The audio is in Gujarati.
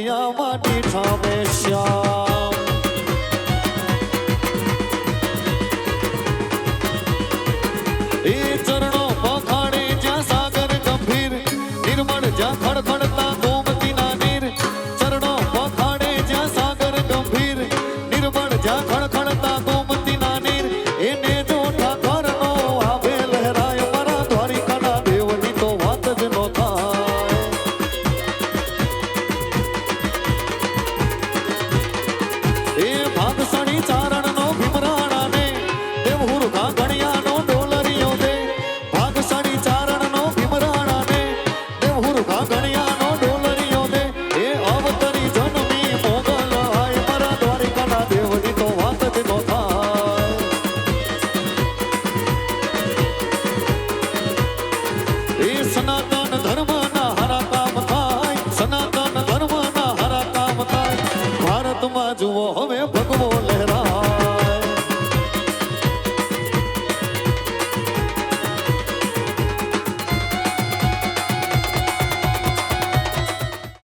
ઘડિયામાં મીઠા મેં શ્યામ એ ચરણો પખાડે જ્યાં સાગર ગંભીર નિર્મળ જ્યાં ખડખડતા ગોમતીના નીર ચરણો પખાડે જ્યાં સાગર ગંભીર નિર્મળ જ્યાં ખડખડતા ગોમતીના નીર એને જો ઠાકરનો આભે લહેરાય મારા દ્વારિકાના દેવની તો વાત જ નો થાય એ ભાગશાળી ચારણનો ભીમરાણાને દેવહુરખા ગણિયાનો ડોલરિયો દે ભાગશાળી ચારણનો ભીમરાણાને દેવહુરખા ગણિયાનો ડોલરિયો દે એ અવતરી જન્મી મોગલ આય મારા દ્વારિકાના દેવની તો વાત જ નો થાય એ સનાતન ધર્મના હારા કામ થાય સનાતન ધર્મના હારા કામ થાય ભારતમાં જુઓ હવે ભગવો લહેરા